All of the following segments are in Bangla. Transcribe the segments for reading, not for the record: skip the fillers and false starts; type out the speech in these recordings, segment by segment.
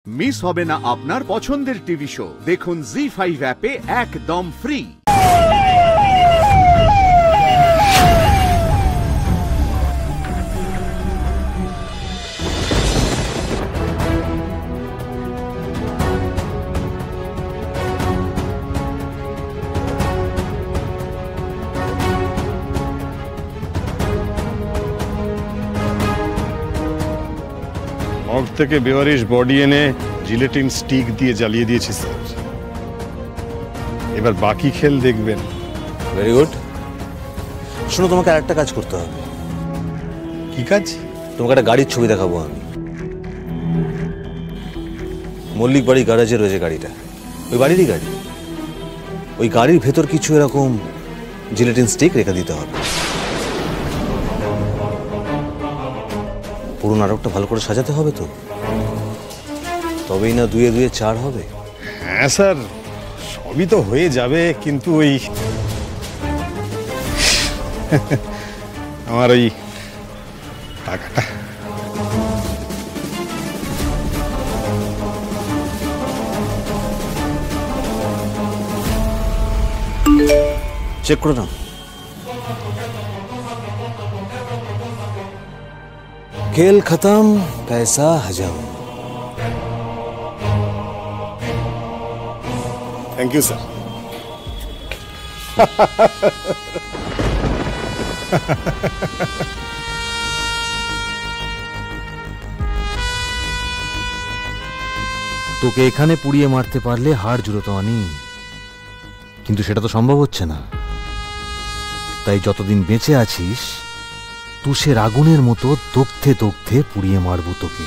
মিস হবে না আপনার পছন্দের টিভি শো। দেখুন জি5 অ্যাপে একদম ফ্রি। মগ থেকে বেওয়ারিশ বডি এনে জিলেটিন স্টিক দিয়ে জ্বালিয়ে দিয়েছি স্যার। এবার বাকি খেল দেখবেন। Very good. শোনো, তোমাকে আরেকটা কাজ করতে হবে। কি কাজ? তোমাকে একটা গাড়ির ছবি দেখাবো আমি। মল্লিক বাড়ি গ্যারেজে রয়েছে গাড়িটা, ওই বাড়িরই গাড়ি। ওই গাড়ির ভেতর কিছু এরকম জিলেটিন স্টিক রেখে দিতে হবে। পুরো নাটকটা ভালো করে সাজাতে হবে তো, তবেই না 2 এ 2 4 হবে। হ্যাঁ স্যার, সবই তো হয়ে যাবে, কিন্তু ওই আমার ওই টাকাটা। চেক করে নাও। खेल खत्म, पैसा हजम। Thank you sir. তোকে এখানে পুড়িয়ে মারতে পারলে হাড় জুড়োতো আনি, কিন্তু সেটা তো সম্ভব হচ্ছে না। তাই যতদিন বেঁচে আছিস তুষের আগুনের মতো দগ্ধে দগ্ধে পুড়িয়ে মারবো তোকে।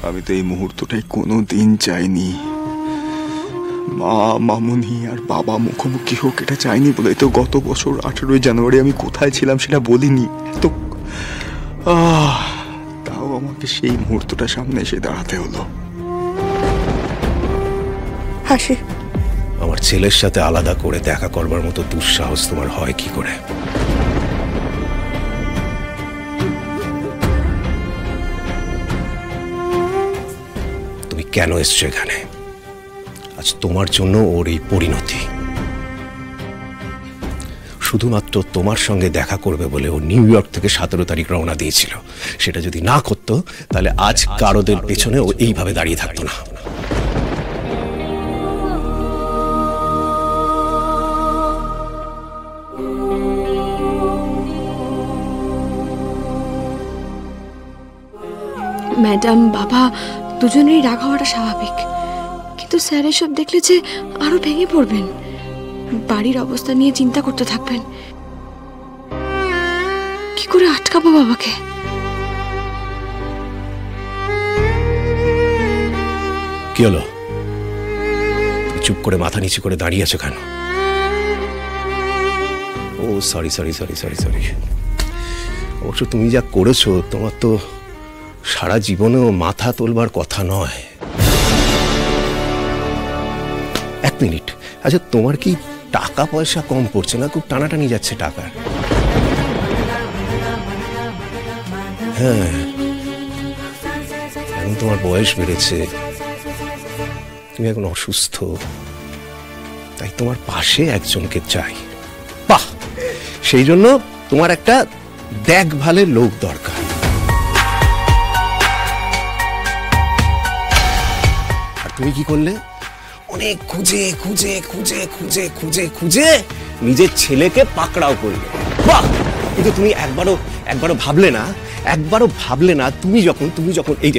আমি তো এই মুহূর্তটাই কোনোদিন চাইনি। মা, মামুনি আর বাবা মুখোমুখি হোক, এটা চাইনি বলে তো গত বছর 18ই জানুয়ারি আমি কোথায় ছিলাম সেটা বলিনি। তো তাও আমাকে সেই মুহূর্তটা সামনে এসে দাঁড়াতে হলো। হাসি, আমার ছেলের সাথে আলাদা করে দেখা করবার মতো দুঃসাহস তোমার হয় কি করে? তুমি কেন এসছো এখানে? আজ তোমার জন্য ওর এই পরিণতি। শুধুমাত্র তোমার সঙ্গে দেখা করবে বলে ও নিউ ইয়র্ক থেকে 17 তারিখ রওনা দিয়েছিল। সেটা যদি না করতো তাহলে আজ কারোদের পেছনে ও এইভাবে দাঁড়িয়ে থাকতো না। ম্যাডাম, বাবা দুজনেরই রাগ হওয়াটা স্বাভাবিক, কিন্তু স্যার এসব দেখলে যে আরো ভেঙে পড়বেন, বাড়ির অবস্থা নিয়ে চিন্তা করতে থাকবেন। কি করে আটকাবো বাবাকে? কি হলো? চুপ করে মাথা নিচু করে দাঁড়িয়ে আছো কেন? ও sorry sorry sorry sorry sorry. অবশ্য তুমি যা করেছো, তোমার তো সারা জীবনেও মাথা তোলবার কথা নয়। 1 মিনিট, আচ্ছা তোমার কি টাকা পয়সা কম পড়ছে না? খুব টানাটানি যাচ্ছে টাকা। হ্যাঁ, এখন তোমার বয়স বেড়েছে, তুমি এখন অসুস্থ, তাই তোমার পাশে একজনকে চাই। বাহ, সেই জন্য তোমার একটা দেখভালের লোক দরকার। তুমি কি করলে? অনেক খুঁজে খুঁজে খুঁজে খুঁজে খুঁজে খুঁজে নিজের ছেলেকে পাকড়াও করলে। বাহ! কিন্তু তুমি একবারও ভাবলে না তুমি যখন এই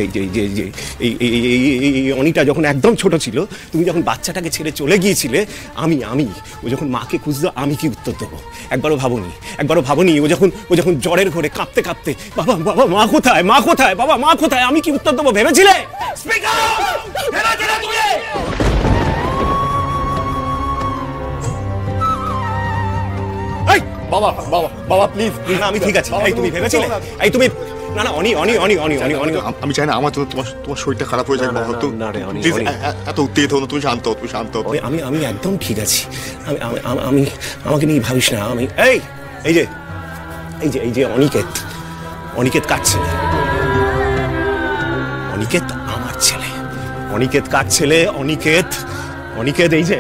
অনিটা যখন একদম ছোট ছিল, তুমি যখন বাচ্চাটাকে ছেড়ে চলে গিয়েছিলে, আমি ও যখন মাকে খুঁজতো, আমি কি উত্তর দেবো? একবারও ভাবনি? ও যখন জ্বরের ঘরে কাঁপতে কাঁপতে, বাবা বাবা মা কোথায়, মা কোথায়, বাবা মা কোথায়, আমি কি উত্তর দেবো ভেবেছিলে? Speak out! ভেবেছিলে তুমি? বাবা বাবা বাবা প্লিজ। না, আমি ঠিক আছে। এই তুমি ভেবেছিলে? এই তুমি না না, অনি অনি অনি অনি অনি অনি আমি চাই না আমার জন্য তোমার শরীরটা খারাপ হয়ে যায়। না রে অনি, এত উত্তেজিত হও না, তুমি শান্ত হও। আমি একদম ঠিক আছি। আমি আমাকে নিয়ে ভাবিস না। এই যে এই যে এই যে অনিকেত, অনিকেত কার ছেলে? অনিকেত আমার ছেলে। অনিকেত কার ছেলে? অনিকেত, অনিকেত এই যে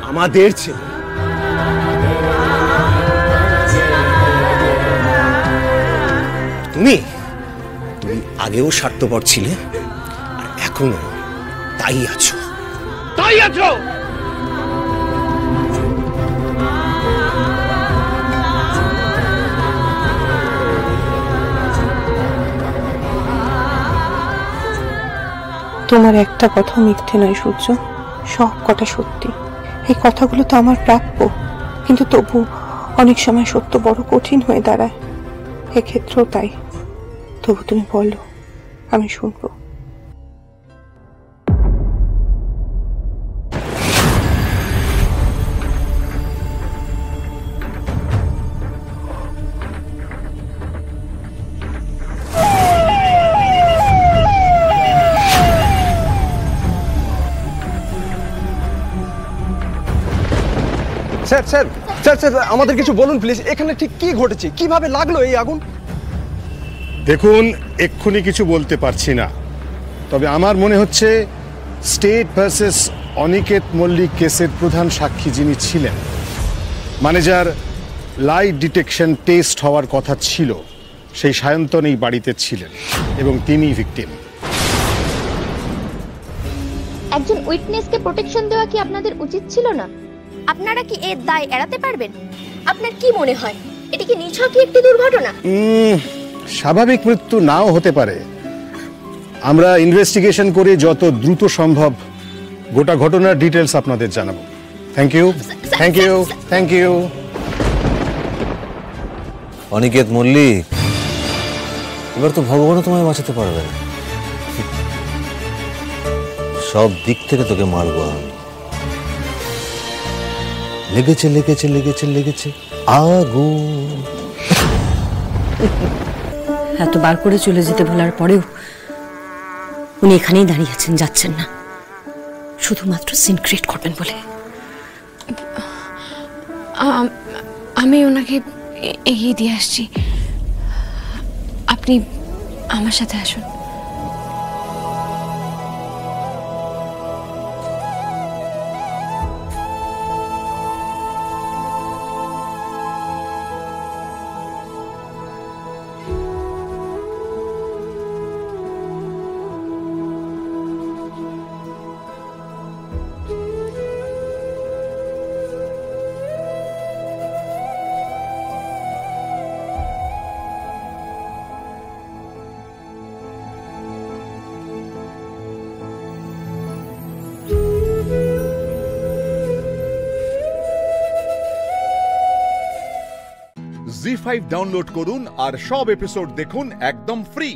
আমাদের ছেলে। তুমি তুমি আগেও স্বার্থপর ছিলে আর এখনো তাই আছো, তাই আছো। তোমার একটা কথা মিথ্যে নয় সূর্য, সব কটা সত্যি। এই কথাগুলো তো আমার প্রাপ্য, কিন্তু তবু অনেক সময় সত্য বড় কঠিন হয়ে দাঁড়ায়, এক্ষেত্রেও তাই। তবু তুমি বলো, আমি শুনবো। স্যার স্যার স্যার স্যার আমাদের কিছু বলুন প্লিজ, এখানে ঠিক কি ঘটেছে, কিভাবে লাগলো এই আগুন? দেখুন, এক্ষুনি কিছু বলতে পারছি না, তবে আমার মনে হচ্ছে স্টেট ভার্সেস অনিকেত মল্লিক কেসের প্রধান সাক্ষী যিনি ছিলেন, মানে যার লাইট ডিটেকশন টেস্ট হওয়ার কথা ছিল, সেই সায়ন্তন এই বাড়িতে ছিলেন এবং তিনি ভিকটিম। একজন উইটনেসকে প্রোটেকশন দেওয়া কি আপনাদের উচিত ছিল না? আপনারা কি এর দায় এড়াতে পারবেন? আপনার কি মনে হয় এটি কি নিছক একটি দুর্ঘটনা? স্বাভাবিক মৃত্যু নাও হতে পারে। আমরা ইনভেস্টিগেশন করে যত দ্রুত সম্ভব গোটা ঘটনার ডিটেলস আপনাদের জানাবো। Thank you, thank you, thank you. Aniket Mallick, এবার তো ভগবানও তোমায় বাঁচাতে পারবে না। সব দিক থেকে তোকে মারবো আমি। লেগেছে লেগেছে লেগেছে লেগেছে আগুন। এতবার করে চলে যেতে বলার পরেও উনি এখানেই দাঁড়িয়ে আছেন, যাচ্ছেন না, শুধুমাত্র সিন ক্রিয়েট করবেন বলে। আমি ওনাকে এগিয়ে দিয়ে আসছি, আপনি আমার সাথে আসুন। জি5 ডাউনলোড করুন আর সব এপিসোড দেখুন একদম ফ্রি।